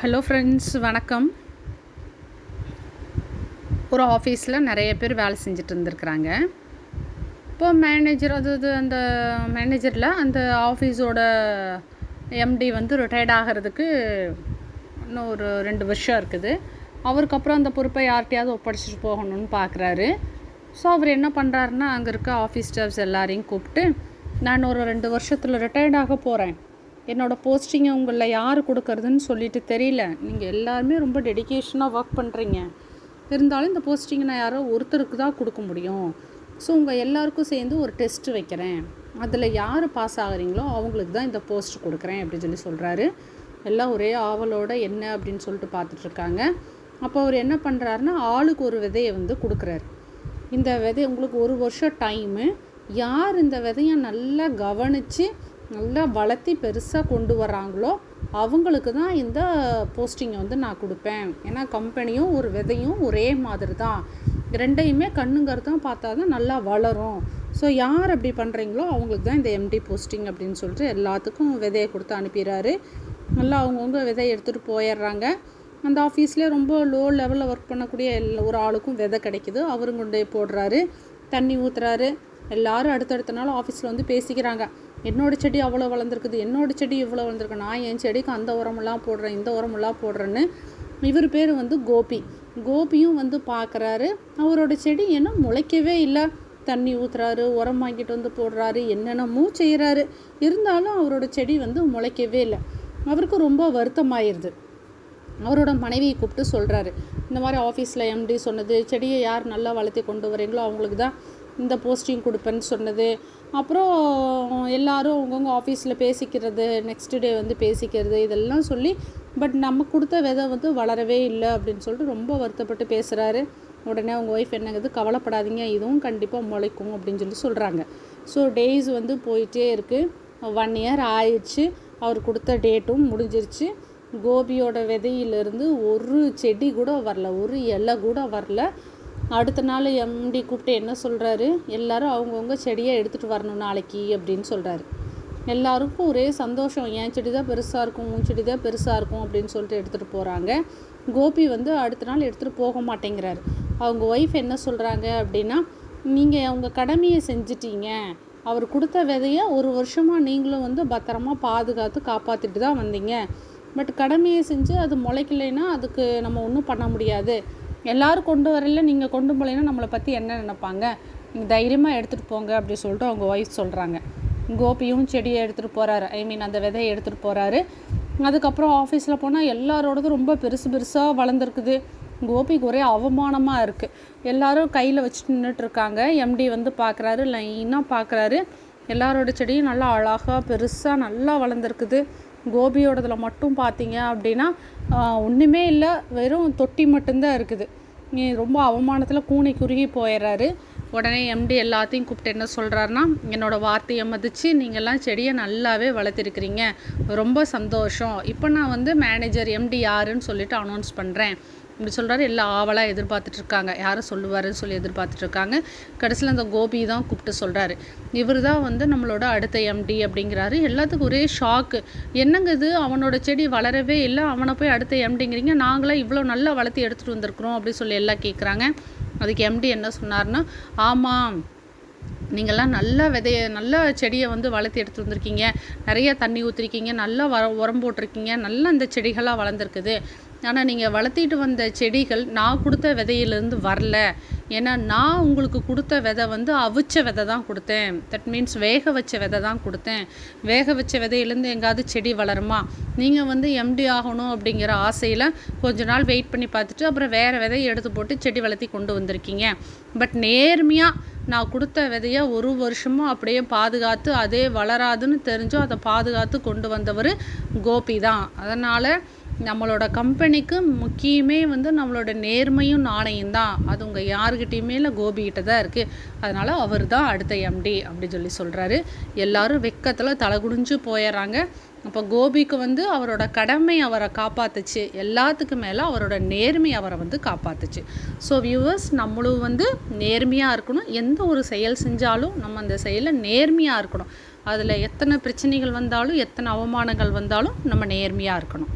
Hello friends, வணக்கம். ஒரு ஆஃபீஸில் நிறைய பேர் வேலை செஞ்சுட்டு இருந்திருக்கிறாங்க. இப்போ மேனேஜர் அந்த மேனேஜரில் அந்த ஆஃபீஸோட எம்டி ரிட்டையர்ட் ஆகிறதுக்கு இன்னும் ஒரு 2 வருஷம் இருக்குது. அவருக்கு அப்புறம் அந்த பொறுப்பை யார்கிட்டையாவது ஒப்படைச்சிட்டு போகணும்னு பார்க்குறாரு. ஸோ அவர் என்ன பண்ணுறாருன்னா, அங்கே இருக்க ஆஃபீஸ் ஸ்டாஃப்ஸ் எல்லாரையும் கூப்பிட்டு, நான் ஒரு 2 வருஷத்தில் ரிட்டையர்ட் ஆக போகிறேன், என்னோடய போஸ்டிங்கை உங்களில் யார் கொடுக்கறதுன்னு சொல்லிட்டு தெரியல. நீங்கள் எல்லாருமே ரொம்ப டெடிக்கேஷனாக ஒர்க் பண்ணுறீங்க, இருந்தாலும் இந்த போஸ்டிங்கை நான் யாரோ ஒருத்தருக்கு தான் கொடுக்க முடியும். ஸோ உங்கள் எல்லாருக்கும் சேர்ந்து ஒரு டெஸ்ட்டு வைக்கிறேன், அதில் யார் பாஸ் ஆகிறீங்களோ அவங்களுக்கு தான் இந்த போஸ்ட் கொடுக்குறேன் அப்படின்னு சொல்கிறாரு. எல்லாம் ஒரே ஆவலோட என்ன அப்படின்னு சொல்லிட்டு பார்த்துட்ருக்காங்க. அப்போ அவர் என்ன பண்ணுறாருன்னா, ஆளுக்கு ஒரு விதையை கொடுக்குறாரு. இந்த விதை உங்களுக்கு 1 வருஷம் டைமு, யார் இந்த விதையை நல்லா கவனித்து நல்லா வளர்த்தி பெருசாக கொண்டு வர்றாங்களோ அவங்களுக்கு தான் இந்த போஸ்டிங்கை நான் கொடுப்பேன். ஏன்னா கம்பெனியும் ஒரு விதையும் ஒரே மாதிரி தான், ரெண்டையுமே கண்ணுங்கிறதும் பார்த்தா தான் நல்லா வளரும். ஸோ யார் அப்படி பண்ணுறீங்களோ அவங்களுக்கு தான் இந்த எம்டி போஸ்டிங் அப்படின்னு சொல்லிட்டு எல்லாத்துக்கும் விதையை கொடுத்து அனுப்பிடுறாரு. நல்லா அவங்கவுங்க விதையை எடுத்துகிட்டு போயிடுறாங்க. அந்த ஆஃபீஸ்லேயே ரொம்ப லோ லெவலில் ஒர்க் பண்ணக்கூடிய ஒரு ஆளுக்கும் விதை கிடைக்கிது. அவரும் கொண்டு போடுறாரு, தண்ணி ஊற்றுறாரு. எல்லோரும் அடுத்தடுத்த நாள் ஆஃபீஸில் பேசிக்கிறாங்க, என்னோடய செடி அவ்வளோ வளர்ந்துருக்குது, என்னோடய செடி இவ்வளோ வளர்ந்துருக்கு, நான் என் செடிக்கு அந்த உரமெல்லாம் போடுறேன், இந்த உரமெல்லாம் போடுறேன்னு. இவர் பேர் கோபி. கோபியும் பார்க்குறாரு, அவரோட செடி என்ன முளைக்கவே இல்லை. தண்ணி ஊற்றுறாரு, உரம் வாங்கிட்டு போடுறாரு, என்னென்னமோ செய்கிறாரு, இருந்தாலும் அவரோட செடி முளைக்கவே இல்லை. அவருக்கு ரொம்ப வருத்தமாயிருது. அவரோட மனைவியை கூப்பிட்டு சொல்கிறாரு, இந்த மாதிரி ஆஃபீஸில் எம்டி சொன்னது, செடியை யார் நல்லா வளர்த்தி கொண்டு வரீங்களோ அவங்களுக்கு தான் இந்த போஸ்டிங் கொடுப்பேன்னு சொன்னது. அப்புறம் எல்லோரும் அவங்கவுங்க ஆஃபீஸில் பேசிக்கிறது, நெக்ஸ்ட் டே பேசிக்கிறது, இதெல்லாம் சொல்லி பட் நம்ம கொடுத்த விதை வளரவே இல்லை அப்படின்னு சொல்லிட்டு ரொம்ப வருத்தப்பட்டு பேசுகிறாரு. உடனே அவங்க ஒய்ஃப் என்னங்குது, கவலைப்படாதீங்க, இதுவும் கண்டிப்பாக முளைக்கும் அப்படின்னு சொல்கிறாங்க. ஸோ டேஸ் போயிட்டே இருக்குது. 1 இயர் ஆயிடுச்சு. அவர் கொடுத்த டேட்டும் முடிஞ்சிருச்சு. கோபியோட விதையிலேருந்து ஒரு செடி கூட வரல, ஒரு இலை கூட வரல. அடுத்த நாள் எம்டி கூப்பிட்டு என்ன சொல்கிறாரு, எல்லோரும் அவங்கவுங்க செடியை எடுத்துகிட்டு வரணும் நாளைக்கு அப்படின்னு சொல்கிறாரு. எல்லாருக்கும் ஒரே சந்தோஷம், என் செடி தான் பெருசாக இருக்கும், உன் செடி தான் பெருசாக இருக்கும் அப்படின்னு சொல்லிட்டு எடுத்துகிட்டு போகிறாங்க. கோபி அடுத்த நாள் எடுத்துகிட்டு போக மாட்டேங்கிறாரு. அவங்க ஒய்ஃப் என்ன சொல்கிறாங்க அப்படின்னா, நீங்கள் அவங்க கடமையை செஞ்சிட்டீங்க, அவர் கொடுத்த விதையை 1 வருஷமாக நீங்களும் பத்திரமா பாதுகாத்து காப்பாற்றிட்டு தான் வந்தீங்க. பட் கடமையை செஞ்சு அது முளைக்கலைன்னா அதுக்கு நம்ம ஒன்றும் பண்ண முடியாது. எல்லோரும் கொண்டு வரல, நீங்கள் கொண்டு போகலைன்னா நம்மளை பற்றி என்ன நினைப்பாங்க, நீங்கள் தைரியமாக எடுத்துகிட்டு போங்க அப்படி சொல்லிட்டு அவங்க ஒய்ஃப் சொல்கிறாங்க. கோபியும் செடியை எடுத்துகிட்டு போகிறாரு, அந்த விதையை எடுத்துகிட்டு போகிறாரு. அதுக்கப்புறம் ஆஃபீஸில் போனால் எல்லாரோடதும் ரொம்ப பெருசாக வளர்ந்துருக்குது. கோபிக்கு ஒரே அவமானமாக இருக்குது. எல்லோரும் கையில் வச்சுட்டு நின்றுட்டுருக்காங்க. எம்டி பார்க்குறாரு, லைனாக பார்க்குறாரு. எல்லாரோட செடியும் நல்லா அழகாக பெருசாக நல்லா வளர்ந்துருக்குது. கோபியோடதில் மட்டும் பார்த்தீங்க அப்படின்னா ஒன்றுமே இல்லை, வெறும் தொட்டி மட்டும்தான் இருக்குது. ரொம்ப அவமானத்தில் கூனி குறுகி போயிடுறாரு. உடனே எம்டி எல்லாத்தையும் கூப்பிட்டு என்ன சொல்கிறாருன்னா, என்னோடய வார்த்தையை மதித்து நீங்கள்லாம் செடியை நல்லாவே வளர்த்திருக்கிறீங்க, ரொம்ப சந்தோஷம். இப்போ நான் மேனேஜர் எம்டி யாருன்னு சொல்லிவிட்டு அனௌன்ஸ் பண்ணுறேன் இப்படி சொல்கிறாரு. எல்லாம் ஆவலாக எதிர்பார்த்துட்ருக்காங்க, யாரை சொல்லுவாருன்னு சொல்லி எதிர்பார்த்துட்ருக்காங்க. கடைசியில் அந்த கோபி தான் கூப்பிட்டு சொல்கிறாரு, இவர் தான் நம்மளோட அடுத்த எம்டி அப்படிங்கிறாரு. எல்லாத்துக்கும் ஒரே ஷாக்கு, என்னங்க இது, அவனோட செடி வளரவே இல்லை, அவனை போய் அடுத்த எம்டிங்கிறீங்க, நாங்களாம் இவ்வளோ நல்லா வளர்த்தி எடுத்துகிட்டு வந்திருக்கிறோம் அப்படின்னு சொல்லி எல்லாம் கேட்குறாங்க. அதுக்கு எம்டி என்ன சொன்னார்னா, ஆமாம், நீங்கள்லாம் நல்ல நல்ல செடியை வளர்த்தி எடுத்துகிட்டு வந்திருக்கீங்க, நிறைய தண்ணி ஊற்றிருக்கீங்க, நல்லா உரம் போட்டிருக்கீங்க, நல்லா அந்த செடிகளாக வளர்ந்துருக்குது. ஆனால் நீங்கள் வளர்த்திட்டு வந்த செடிகள் நான் கொடுத்த விதையிலேருந்து வரல. ஏன்னா நான் உங்களுக்கு கொடுத்த விதை அவிச்ச விதை தான் கொடுத்தேன். தட் மீன்ஸ் வேக வச்ச விதை தான் கொடுத்தேன். வேக வச்ச விதையிலேருந்து எங்காவது செடி வளருமா? நீங்கள் எம்டி ஆகணும் அப்படிங்கிற ஆசையில் கொஞ்ச நாள் வெயிட் பண்ணி பார்த்துட்டு அப்புறம் வேறு விதையை எடுத்து போட்டு செடி வளர்த்தி கொண்டு வந்திருக்கீங்க. பட் நேர்மையாக நான் கொடுத்த விதையை 1 வருஷமும் அப்படியே பாதுகாத்து அதே வளராதுன்னு தெரிஞ்சும் அதை பாதுகாத்து கொண்டு வந்தவர் கோபி தான். அதனால் நம்மளோட கம்பெனிக்கு முக்கியமே நம்மளோட நேர்மையும் நாணயம் தான். அது உங்கள் யாருக்கிட்டையுமே இல்லை, கோபிகிட்ட தான் இருக்குது. அதனால் அவர் தான் அடுத்த எம்டி அப்படி சொல்கிறாரு. எல்லோரும் வெக்கத்தில் தலை குடிஞ்சு போயிடுறாங்க. அப்போ கோபிக்கு அவரோட கடமை அவரை காப்பாற்றுச்சு, எல்லாத்துக்கு மேலே அவரோட நேர்மை அவரை காப்பாற்றுச்சு. ஸோ வியூவர்ஸ், நம்மளும் நேர்மையாக இருக்கணும். எந்த ஒரு செயல் செஞ்சாலும் நம்ம அந்த செயலில் நேர்மையாக இருக்கணும். அதில் எத்தனை பிரச்சனைகள் வந்தாலும், எத்தனை அவமானங்கள் வந்தாலும் நம்ம நேர்மையாக இருக்கணும்.